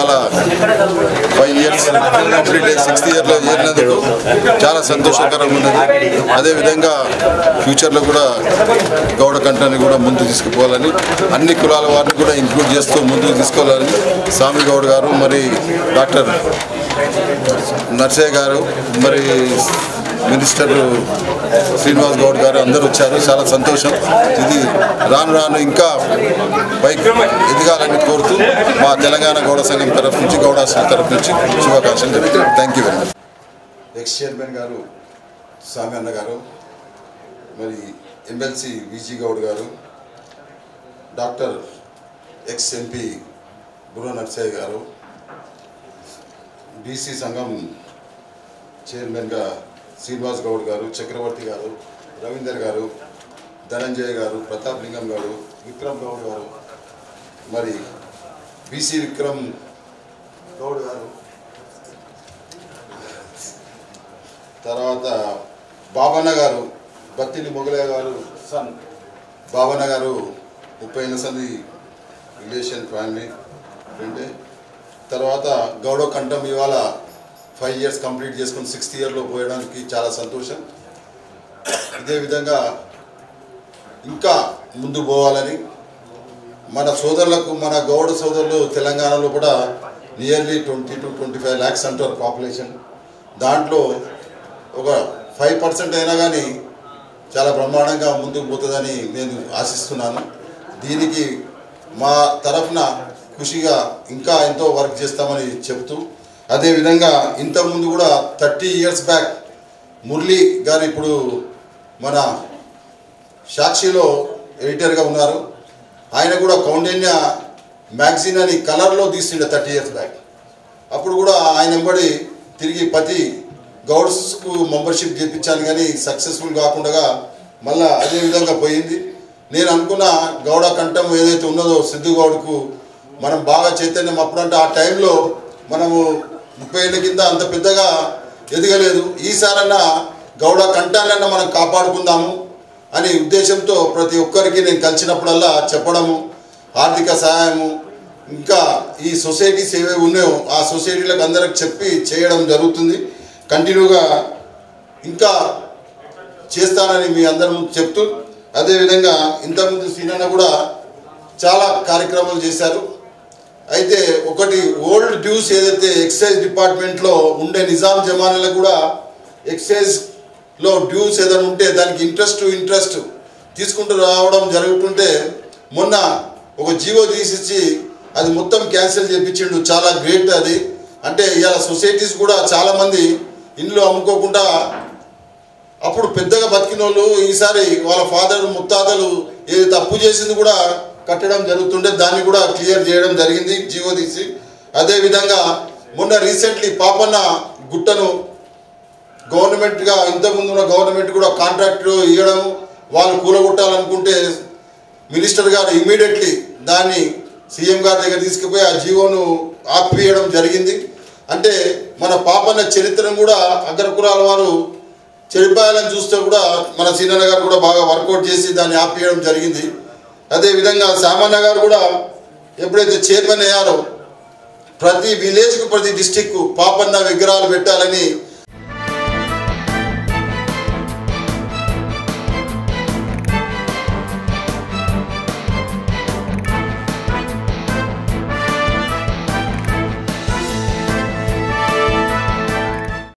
ఇవాళ 5 years complete అయ్యి 6th yearలో చేరినందుకు చాలా సంతోషకరంగా ఉన్నది. అదేవిధంగా ఫ్యూచర్లో కూడా గౌడ కంఠాన్ని కూడా ముందుకు తీసుకుపోవాలని, అన్ని కులాల వారిని కూడా ఇంక్లూడ్ చేస్తూ ముందుకు తీసుకోవాలని స్వామి గౌడ్ గారు, మరి డాక్టర్ నర్సయ్య గారు, మరి మినిస్టర్ శ్రీనివాస్ గౌడ్ గారు అందరూ వచ్చారు. చాలా సంతోషం. ఇది రాను రాను ఇంకా పైకి ఎదగాలని కోరుతూ మా తెలంగాణ గౌడ సంఘం తరఫు నుంచి, గౌడాశ్రీ తరఫు నుంచి శుభాకాంక్షలు తెలుపుతున్నాను. Thank you very much. X chairman గారు స్వామి అన్న గారు, మరి ఎమ్మెల్సీ విజీ గౌడ్ గారు, డాక్టర్ ఎక్స్ ఎంపీ బుర్ర నర్సయ్య గారు, బీసీ సంఘం చైర్మన్గా శ్రీనివాస్ గౌడ్ గారు, చక్రవర్తి గారు, రవీందర్ గారు, ధనంజయ్ గారు, ప్రతాప్ లింగం గారు, విక్రమ్ గౌడ్ గారు, మరి బీసీ విక్రమ్ గౌడ్ గారు, తర్వాత బాబన్న గారు, బత్తిని మొగలయ్య గారు సన్ బాబన్న గారు, 30 ఏళ్ళ సంది రిలేషన్ ఫ్యామిలీ అంటే. తర్వాత గౌడ కంఠం ఇవాళ 5 years కంప్లీట్ చేసుకుని 6th yearలో పోయడానికి చాలా సంతోషం. ఇదే విధంగా ఇంకా ముందు పోవాలని మన సోదరులకు, మన గౌడ సోదరులు తెలంగాణలో కూడా నియర్లీ 20 to 25 lakhs అంటారు పాపులేషన్. దాంట్లో ఒక 5% అయినా కానీ చాలా బ్రహ్మాండంగా ముందుకు పోతుందని నేను ఆశిస్తున్నాను. దీనికి మా తరఫున ఖుషిగా ఇంకా ఎంతో వర్క్ చేస్తామని చెప్తూ, అదేవిధంగా ఇంతకుముందు కూడా 30 years బ్యాక్ మురళీ గారు ఇప్పుడు మన సాక్షిలో ఎడిటర్గా ఉన్నారు. ఆయన కూడా కౌండిన్య మ్యాగజైన్ అని కలర్లో తీసిండే 30 years బ్యాక్. అప్పుడు కూడా ఆయన వెంబడి తిరిగి ప్రతి గౌడ్స్కు మెంబర్షిప్ చేయించాను, కానీ సక్సెస్ఫుల్ కాకుండా మళ్ళీ అదే విధంగా పోయింది. నేను అనుకున్న గౌడ కంఠం ఏదైతే ఉన్నదో సిద్ధు గౌడ్కు మనం బాగా చైతన్యం, అప్పుడంటే ఆ టైంలో మనము 30 ఏళ్ళ కింద అంత పెద్దగా ఎదగలేదు. ఈసారన్నా గౌడ కంఠాలన్నా మనం కాపాడుకుందాము అనే ఉద్దేశంతో ప్రతి ఒక్కరికి నేను కలిసినప్పుడల్లా చెప్పడము, ఆర్థిక సహాయము, ఇంకా ఈ సొసైటీస్ ఏవేవి ఉన్నాయో ఆ సొసైటీలకు అందరికి చెప్పి చేయడం జరుగుతుంది. కంటిన్యూగా ఇంకా చేస్తానని మీ అందరి ముందు చెప్తూ, అదేవిధంగా ఇంతకుముందు సీనన్న కూడా చాలా కార్యక్రమాలు చేశారు. అయితే ఒకటి ఓల్డ్ డ్యూస్ ఏదైతే ఎక్సైజ్ డిపార్ట్మెంట్లో ఉండే నిజాం జమానాలకు కూడా ఎక్సైజ్లో డ్యూస్ ఏదైనా ఉంటే దానికి ఇంట్రెస్ట్ తీసుకుంటూ రావడం జరుగుతుంటే మొన్న ఒక జీవో తీసిచ్చి అది మొత్తం క్యాన్సిల్ చేయించిండు. చాలా గ్రేట్ అది. అంటే ఇవాళ సొసైటీస్ కూడా చాలామంది ఇండ్లు అమ్ముకోకుండా అప్పుడు పెద్దగా బతికిన వాళ్ళు ఈసారి వాళ్ళ ఫాదర్ ముత్తాతలు ఏదైతే అప్పు చేసింది కూడా కట్టడం జరుగుతుంటే దాన్ని కూడా క్లియర్ చేయడం జరిగింది జీవో తీసి. అదేవిధంగా మొన్న రీసెంట్లీ పాపన్న గుట్టను గవర్నమెంట్గా ఇంతకుముందు ఉన్న గవర్నమెంట్ కూడా కాంట్రాక్ట్ ఇవ్వడం, వాళ్ళు కూలగొట్టాలనుకుంటే మినిస్టర్ గారు ఇమీడియట్లీ దాన్ని సీఎం గారి దగ్గర తీసుకుపోయి ఆ జీవోను ఆపివేయడం జరిగింది. అంటే మన పాపన్న చరిత్రను కూడా అగ్రకులాల వారు చెడిపోయాలని చూస్తే కూడా మన సీనన్న గారు కూడా బాగా వర్కౌట్ చేసి దాన్ని ఆపివేయడం జరిగింది. అదేవిధంగా సామాన్య గారు కూడా ఎప్పుడైతే చైర్మన్ అయ్యారో ప్రతి విలేజ్కు, ప్రతి డిస్టిక్కు పాపన్న విగ్రహాలు పెట్టాలని